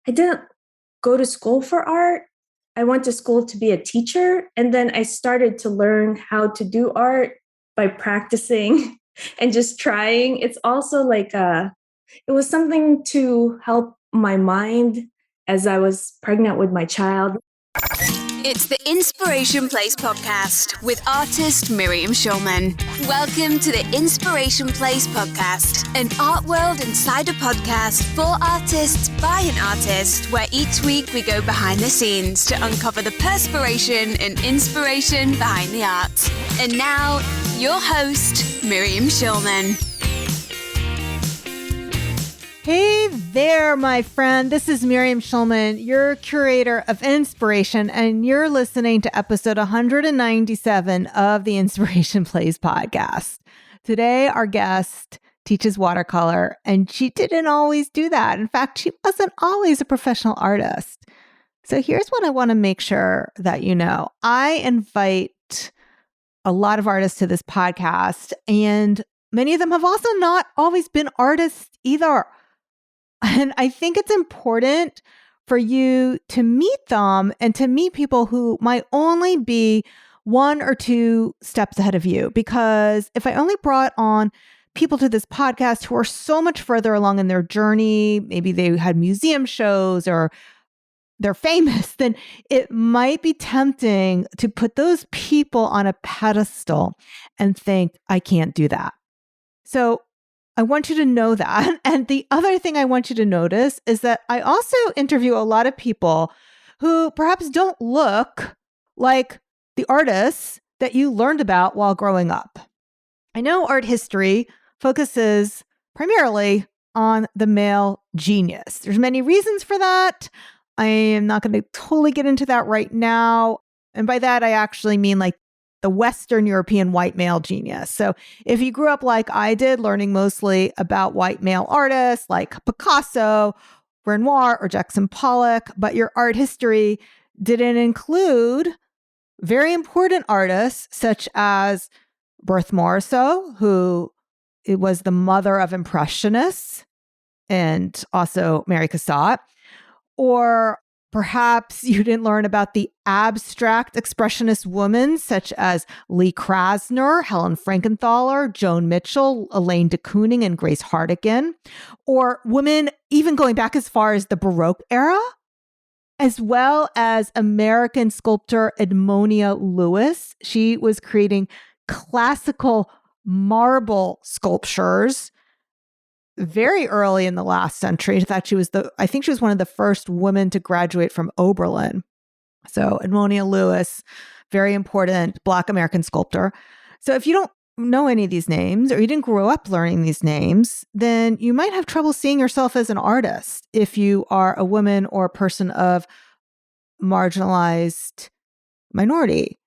I didn't go to school for art. I went to school to be a teacher. And then I started to learn how to do art by practicing and just trying. It's also like it was something to help my mind as I was pregnant with my child. It's the Inspiration Place podcast with artist Miriam Schulman. Welcome to the Inspiration Place podcast, an art world insider podcast for artists by an artist, where each week we go behind the scenes to uncover the perspiration and inspiration behind the art. And now, your host, Miriam Schulman. Hey there, my friend. This is Miriam Schulman, your curator of inspiration, and you're listening to episode 197 of the Inspiration Plays podcast. Today, our guest teaches watercolor, and she didn't always do that. In fact, she wasn't always a professional artist. So here's what I want to make sure that you know. I invite a lot of artists to this podcast, and many of them have also not always been artists either. And I think it's important for you to meet them and to meet people who might only be one or two steps ahead of you. Because if I only brought on people to this podcast who are so much further along in their journey, maybe they had museum shows or they're famous, then it might be tempting to put those people on a pedestal and think, I can't do that. So I want you to know that. And the other thing I want you to notice is that I also interview a lot of people who perhaps don't look like the artists that you learned about while growing up. I know art history focuses primarily on the male genius. There's many reasons for that. I am not going to totally get into that right now. And by that, I actually mean like the Western European white male genius. So if you grew up like I did, learning mostly about white male artists like Picasso, Renoir, or Jackson Pollock, but your art history didn't include very important artists such as Berthe Morisot, who was the mother of Impressionists, and also Mary Cassatt, or perhaps you didn't learn about the abstract expressionist women such as Lee Krasner, Helen Frankenthaler, Joan Mitchell, Elaine de Kooning, and Grace Hartigan, or women even going back as far as the Baroque era, as well as American sculptor Edmonia Lewis. She was creating classical marble sculptures very early in the last century. In fact, I think she was one of the first women to graduate from Oberlin. So Edmonia Lewis, very important Black American sculptor. So if you don't know any of these names, or you didn't grow up learning these names, then you might have trouble seeing yourself as an artist if you are a woman or a person of marginalized minority.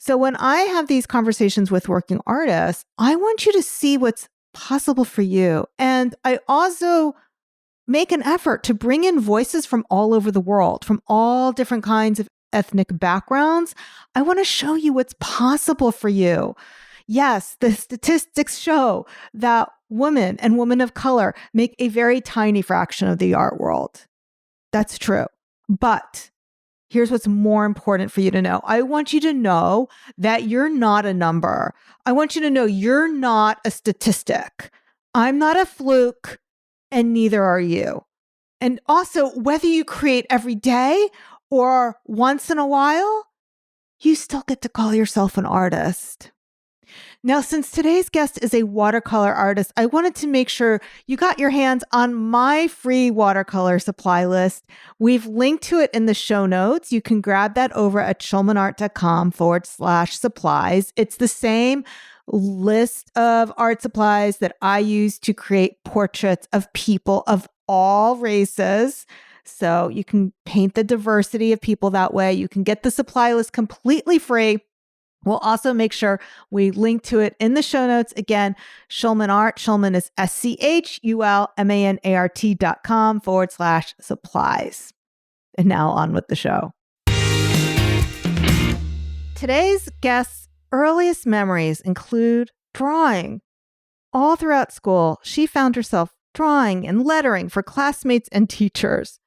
So when I have these conversations with working artists, I want you to see what's possible for you. And I also make an effort to bring in voices from all over the world, from all different kinds of ethnic backgrounds. I want to show you what's possible for you. Yes, the statistics show that women and women of color make a very tiny fraction of the art world. That's true. But here's what's more important for you to know. I want you to know that you're not a number. I want you to know you're not a statistic. I'm not a fluke, and neither are you. And also, whether you create every day or once in a while, you still get to call yourself an artist. Now, since today's guest is a watercolor artist, I wanted to make sure you got your hands on my free watercolor supply list. We've linked to it in the show notes. You can grab that over at schulmanart.com/supplies. It's the same list of art supplies that I use to create portraits of people of all races. So you can paint the diversity of people that way. You can get the supply list completely free. We'll also make sure we link to it in the show notes. Again, Schulman Art. Schulman is SCHULMANART.com/supplies. And now on with the show. Today's guest's earliest memories include drawing. All throughout school, she found herself drawing and lettering for classmates and teachers.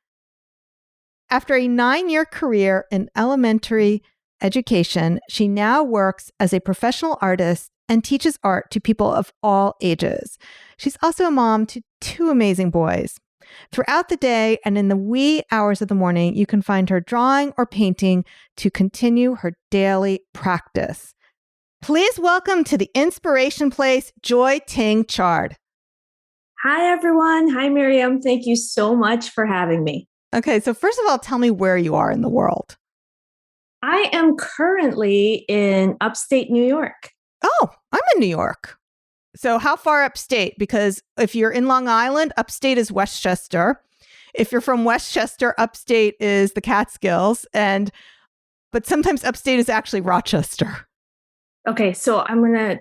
After a 9-year career in elementary education, she now works as a professional artist and teaches art to people of all ages. She's also a mom to 2 amazing boys. Throughout the day and in the wee hours of the morning, you can find her drawing or painting to continue her daily practice. Please welcome to the Inspiration Place, Joy Ting Charde. Hi, everyone. Hi, Miriam. Thank you so much for having me. Okay, so first of all, tell me where you are in the world. I am currently in upstate New York. Oh, I'm in New York. So how far upstate? Because if you're in Long Island, upstate is Westchester. If you're from Westchester, upstate is the Catskills. But sometimes upstate is actually Rochester. Okay, so I'm going to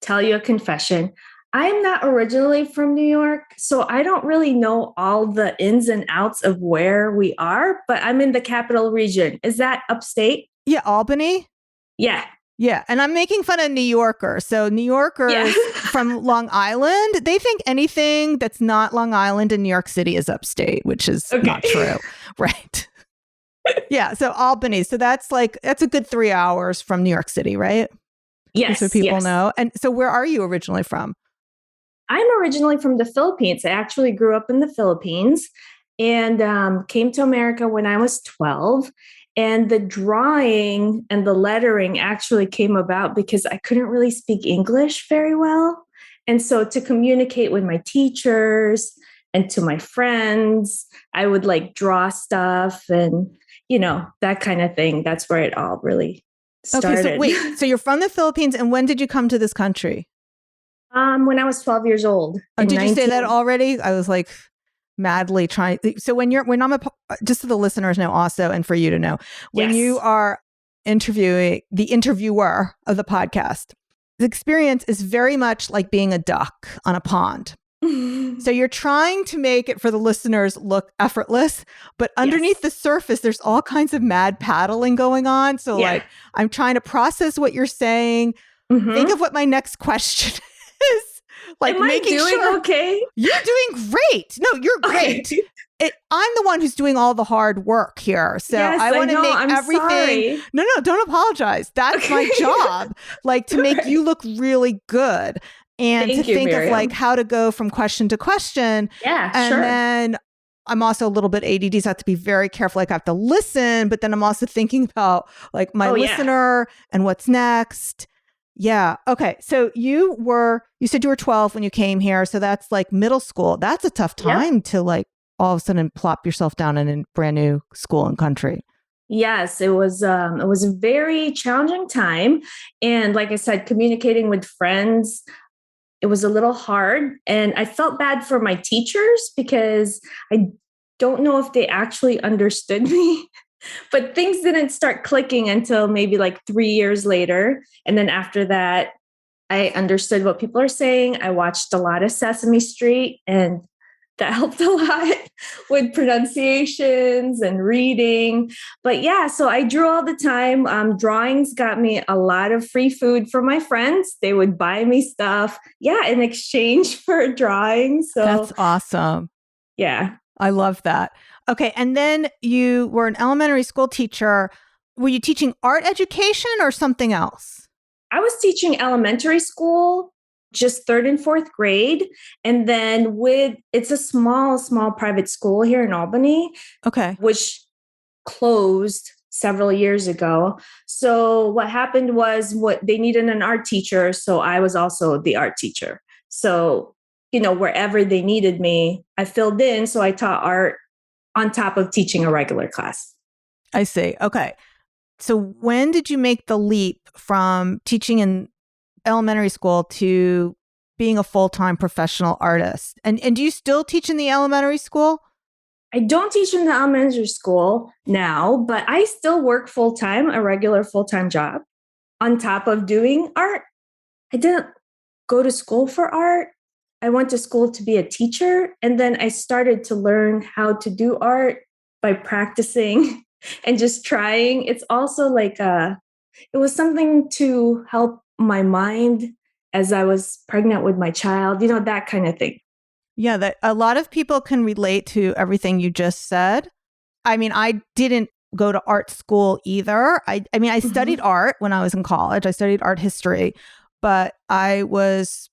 tell you a confession. I am not originally from New York, so I don't really know all the ins and outs of where we are, but I'm in the capital region. Is that upstate? Yeah, Albany? Yeah. Yeah, and I'm making fun of New Yorkers. So New Yorkers from Long Island, they think anything that's not Long Island in New York City is upstate, which is not true. Right. Yeah, so Albany. So that's a good 3 hours from New York City, right? Yes. So people know. And so where are you originally from? I'm originally from the Philippines. I actually grew up in the Philippines and came to America when I was 12. And the drawing and the lettering actually came about because I couldn't really speak English very well. And so to communicate with my teachers and to my friends, I would draw stuff and, that kind of thing. That's where it all really started. Okay, so wait, so you're from the Philippines and when did you come to this country? When I was 12 years old. Did you say that already? I was madly trying. So just so the listeners know also, and for you to know, when you are interviewing the interviewer of the podcast, the experience is very much like being a duck on a pond. So you're trying to make it for the listeners look effortless, but underneath the surface, there's all kinds of mad paddling going on. So I'm trying to process what you're saying. Think of what my next question is. Am I doing okay? You're doing great. No, you're great. I'm the one who's doing all the hard work here. So I want to make everything. Sorry. No, don't apologize. That's my job. To make you look really good and to think Miriam. Of how to go from question to question. Yeah, and then I'm also a little bit ADD, so I have to be very careful. I have to listen, but then I'm also thinking about my listener and what's next. Yeah. Okay. So you said you were 12 when you came here. So that's middle school. That's a tough time to all of a sudden plop yourself down in a brand new school and country. Yes, it was a very challenging time. And like I said, communicating with friends, it was a little hard. And I felt bad for my teachers because I don't know if they actually understood me. But things didn't start clicking until maybe 3 years later. And then after that, I understood what people are saying. I watched a lot of Sesame Street, and that helped a lot with pronunciations and reading. But so I drew all the time. Drawings got me a lot of free food from my friends. They would buy me stuff, in exchange for drawing. So that's awesome. Yeah. I love that. Okay. And then you were an elementary school teacher. Were you teaching art education or something else? I was teaching elementary school, just 3rd and 4th grade. And then it's a small private school here in Albany. Okay. Which closed several years ago. So what happened was they needed an art teacher. So I was also the art teacher. So, wherever they needed me, I filled in. So I taught art on top of teaching a regular class. I see. Okay. So when did you make the leap from teaching in elementary school to being a full-time professional artist? And do you still teach in the elementary school? I don't teach in the elementary school now, but I still work full-time, a regular full-time job on top of doing art. I didn't go to school for art. I went to school to be a teacher, and then I started to learn how to do art by practicing and just trying. It's also it was something to help my mind as I was pregnant with my child, that kind of thing. Yeah, that a lot of people can relate to everything you just said. I mean, I didn't go to art school either. I mean, I studied art when I was in college. I studied art history, but I was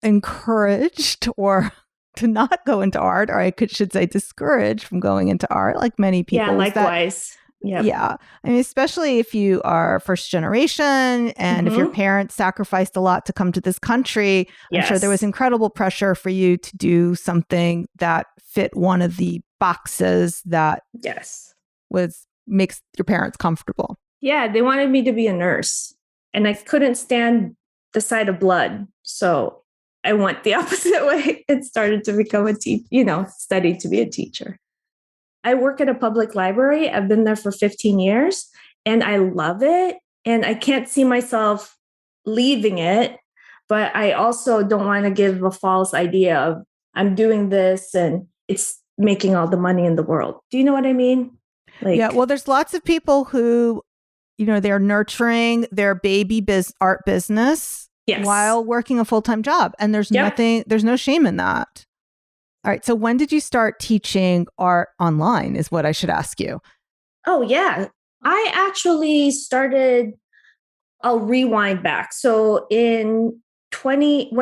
encouraged or to not go into art, or should say discouraged from going into art, like many people. Yeah, likewise. Yeah. I mean, especially if you are first generation and if your parents sacrificed a lot to come to this country, I'm sure there was incredible pressure for you to do something that fit one of the boxes that makes your parents comfortable. Yeah, they wanted me to be a nurse and I couldn't stand the sight of blood. So I went the opposite way and started to become studied to be a teacher. I work at a public library. I've been there for 15 years and I love it. And I can't see myself leaving it, but I also don't want to give a false idea of I'm doing this and it's making all the money in the world. Do you know what I mean? Well, there's lots of people who, they're nurturing their baby art business while working a full-time job. And there's no shame in that. All right. So when did you start teaching art online is what I should ask you. Oh, yeah. I actually started, I'll rewind back. So when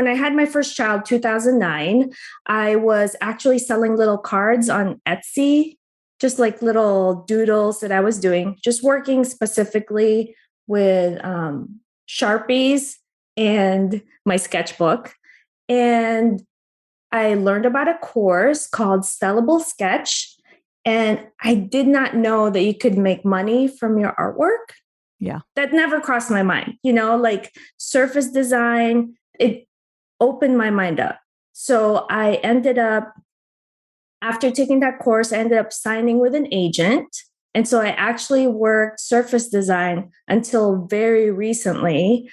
I had my first child, 2009, I was actually selling little cards on Etsy, just like little doodles that I was doing, just working specifically with Sharpies and my sketchbook. And I learned about a course called Sellable Sketch, and I did not know that you could make money from your artwork. Yeah. That never crossed my mind, like surface design, it opened my mind up. So I ended up, after taking that course, I ended up signing with an agent. And so I actually worked surface design until very recently.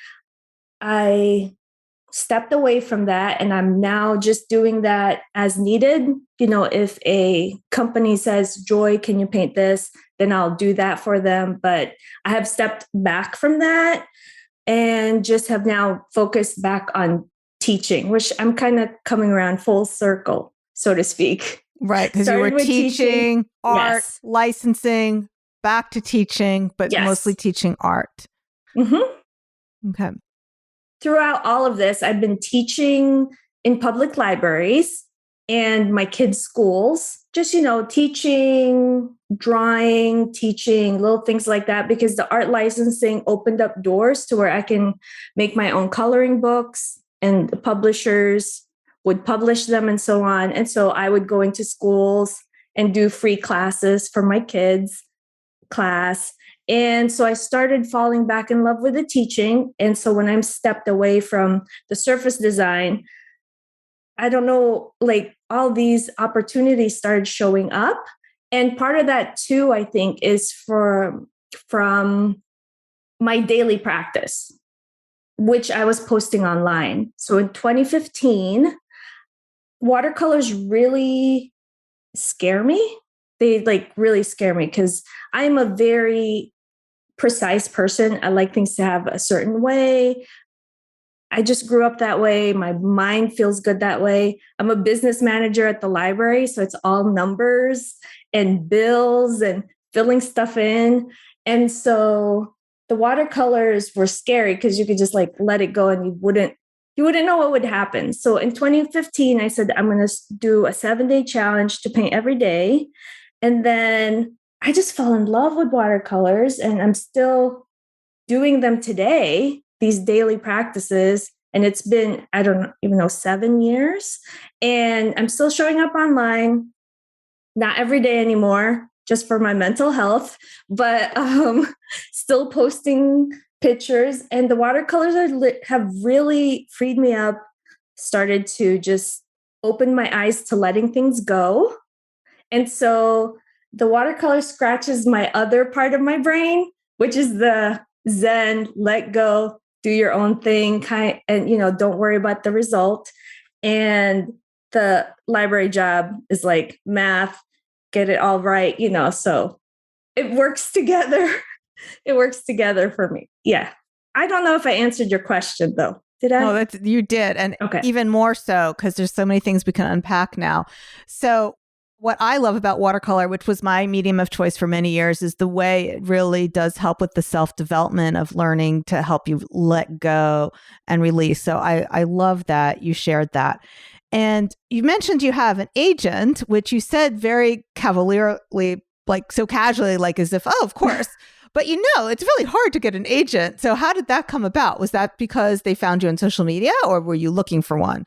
I stepped away from that and I'm now just doing that as needed. If a company says, Joy, can you paint this? Then I'll do that for them. But I have stepped back from that and just have now focused back on teaching, which I'm kind of coming around full circle, so to speak. Right. Because you were teaching art, licensing, back to teaching, but mostly teaching art. Okay. Throughout all of this, I've been teaching in public libraries and my kids' schools, just, teaching, drawing, teaching, little things like that, because the art licensing opened up doors to where I can make my own coloring books and the publishers would publish them and so on. And so I would go into schools and do free classes for my kids' class. And so I started falling back in love with the teaching. And so when I'm stepped away from the surface design, I don't know, all these opportunities started showing up. And part of that too, I think, is from my daily practice, which I was posting online. So in 2015, watercolors really scare me. They really scare me because I'm a very precise person. I like things to have a certain way. I just grew up that way. My mind feels good that way. I'm a business manager at the library, so it's all numbers and bills and filling stuff in. And so the watercolors were scary because you could just let it go and you wouldn't know what would happen. So in 2015, I said, I'm going to do a 7-day challenge to paint every day. And then I just fell in love with watercolors and I'm still doing them today, these daily practices. And it's been, I don't even know, 7 years. And I'm still showing up online, not every day anymore, just for my mental health, but still posting pictures. And the watercolors have really freed me up, started to just open my eyes to letting things go. And so the watercolor scratches my other part of my brain, which is the Zen, let go, do your own thing, and don't worry about the result. And the library job is like math, get it all right, so it works together. It works together for me. Yeah. I don't know if I answered your question though. Did I? No, you did. And even more so because there's so many things we can unpack now. So what I love about watercolor, which was my medium of choice for many years, is the way it really does help with the self-development of learning to help you let go and release. So I love that you shared that. And you mentioned you have an agent, which you said very cavalierly, like so casually, like as if, oh, of course. But it's really hard to get an agent. So how did that come about? Was that because they found you on social media, or were you looking for one?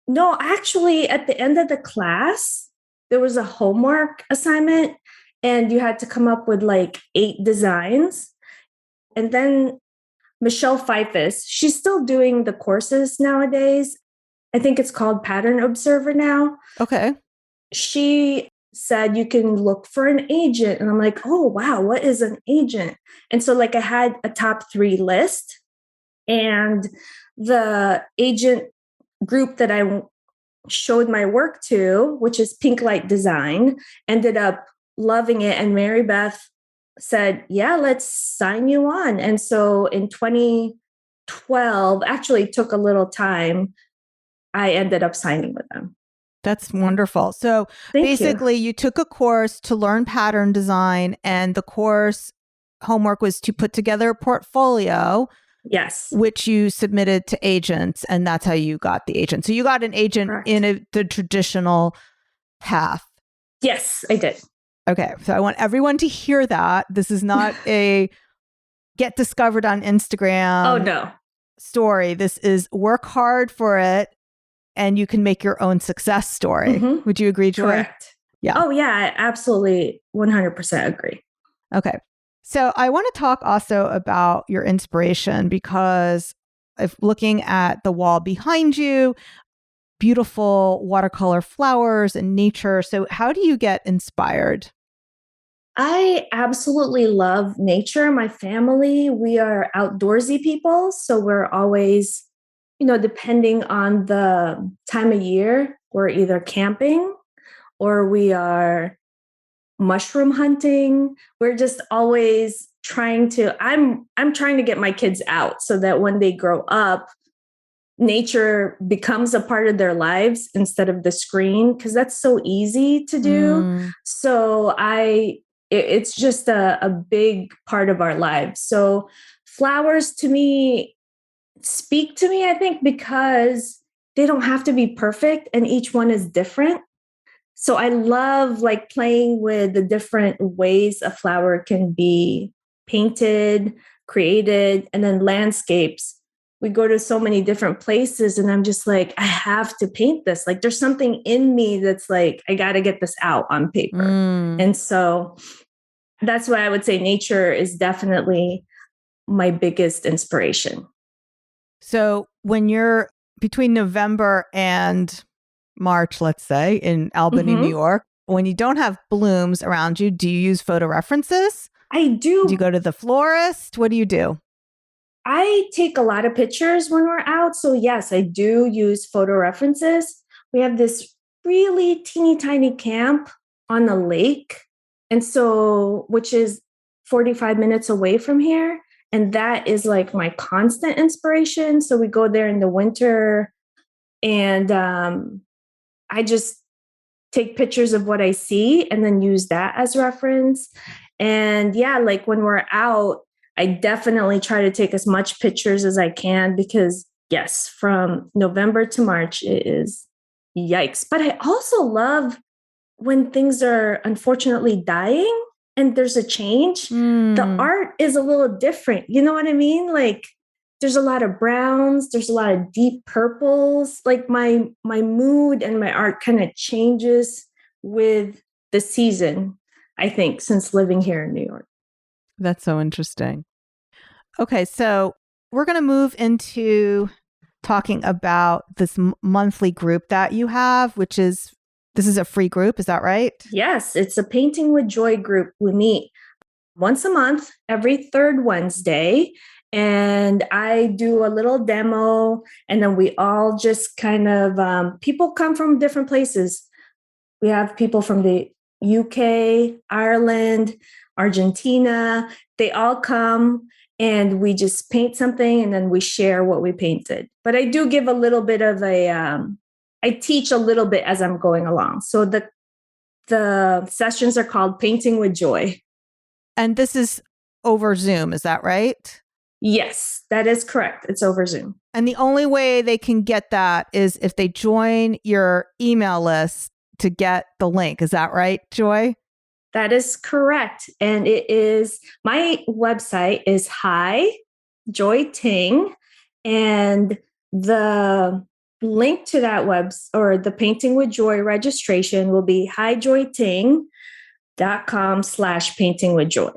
No, actually, at the end of the class, there was a homework assignment and you had to come up with like 8 designs. And then Michelle Pfeiffer, she's still doing the courses nowadays. I think it's called Pattern Observer now. Okay. She said you can look for an agent. And I'm like, oh, wow, what is an agent? And so like I had a top 3 list, and the agent group that I showed my work to, which is Pink Light Design, ended up loving it. And Mary Beth said, yeah, let's sign you on. And so in 2012, actually took a little time, I ended up signing with them. That's wonderful. So basically, you took a course to learn pattern design, and the course homework was to put together a portfolio. Yes. Which you submitted to agents, and that's how you got the agent. So you got an agent in the traditional path. Yes, I did. Okay. So I want everyone to hear that. This is not a get discovered on Instagram story. This is work hard for it, and you can make your own success story. Mm-hmm. Would you agree, Joy? Correct. Yeah. Oh, yeah. I absolutely 100% agree. Okay. So I want to talk also about your inspiration, because if looking at the wall behind you, beautiful watercolor flowers and nature. So how do you get inspired? I absolutely love nature. My family, we are outdoorsy people. So we're always, depending on the time of year, we're either camping or we are mushroom hunting. We're just always trying to, I'm trying to get my kids out so that when they grow up, nature becomes a part of their lives instead of the screen, because that's so easy to do. So it's just a big part of our lives. So flowers to me speak to me, I think, because they don't have to be perfect and each one is different. So I love like playing with the different ways a flower can be painted, created, and then landscapes. We go to so many different places and I'm just like, I have to paint this. Like there's something in me that's like, I got to get this out on paper. And so that's why I would say nature is definitely my biggest inspiration. So when you're between November and March, let's say, in Albany, New York, when you don't have blooms around you, do you use photo references? I do. Do you go to the florist? What do you do? I take a lot of pictures when we're out. So yes, I do use photo references. We have this really teeny tiny camp on the lake. And so, which is 45 minutes away from here. And that is like my constant inspiration. So we go there in the winter and I just take pictures of what I see and then use that as reference. And yeah, like when we're out, I definitely try to take as much pictures as I can because yes, from November to March, it is yikes. But I also love when things are unfortunately dying and there's a change. The art is a little different. You know what I mean? Like there's a lot of browns, there's a lot of deep purples. Like my mood and my art kind of changes with the season, I think, since living here in New York. That's so interesting. Okay, so we're going to move into talking about this monthly group that you have, which is, this is a free group, is that right? Yes, it's a Painting with Joy group. We meet once a month, every third Wednesday, and I do a little demo, and then we all just kind of, people come from different places. We have people from the UK, Ireland, Argentina. They all come and we just paint something and then we share what we painted. But I do give a little bit of I teach a little bit as I'm going along. So the The sessions are called Painting with Joy. And this is over Zoom, is that right? Yes, that is correct. It's over Zoom. And the only way they can get that is if they join your email list to get the link. Is that right, Joy? That is correct. And my website is Hi Joy Ting. And the link to that or the Painting with Joy registration will be hijoyting.com/painting with joy.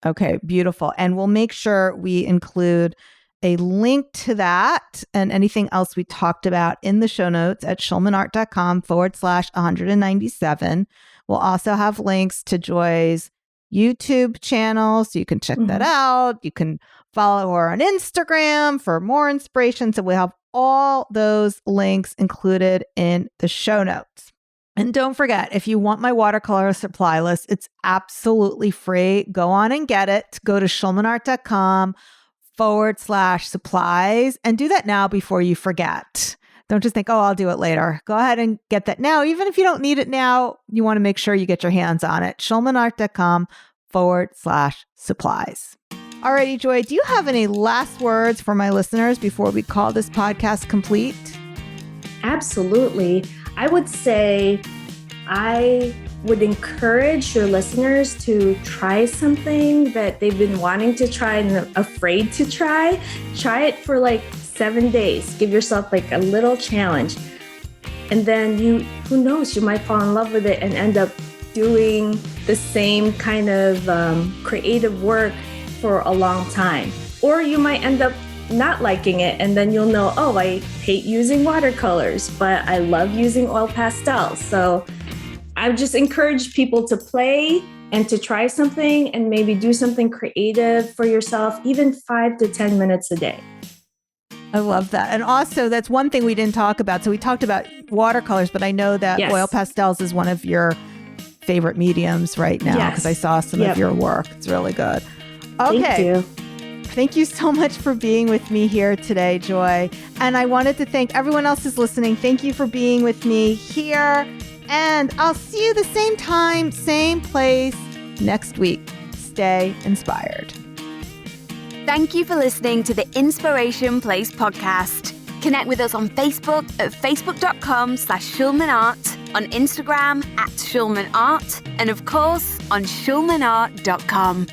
Okay, beautiful. And we'll make sure we include a link to that and anything else we talked about in the show notes at schulmanart.com/197. We'll also have links to Joy's YouTube channel, so you can check that out. You can follow her on Instagram for more inspiration. So we'll have all those links included in the show notes. And don't forget, if you want my watercolor supply list, it's absolutely free. Go on and get it. Go to schulmanart.com/supplies and do that now before you forget. Don't just think, oh, I'll do it later. Go ahead and get that now. Even if you don't need it now, you want to make sure you get your hands on it. schulmanart.com/supplies. Alrighty, Joy, do you have any last words for my listeners before we call this podcast complete? Absolutely. I would say I would encourage your listeners to try something that they've been wanting to try and afraid to try. Try it for like 7 days. Give yourself like a little challenge. And then who knows, you might fall in love with it and end up doing the same kind of creative work for a long time. Or you might end up not liking it, and then you'll know, oh, I hate using watercolors, but I love using oil pastels. So I just encourage people to play and to try something and maybe do something creative for yourself, even 5 to 10 minutes a day. I love that. And also, that's one thing we didn't talk about. So we talked about watercolors, but I know that oil pastels is one of your favorite mediums right now because I saw some of your work. It's really good. Okay. Thank you. Thank you so much for being with me here today, Joy. And I wanted to thank everyone else who's listening. Thank you for being with me here. And I'll see you the same time, same place next week. Stay inspired. Thank you for listening to the Inspiration Place podcast. Connect with us on Facebook at facebook.com/SchulmanArt, on Instagram @SchulmanArt, and of course on schulmanart.com.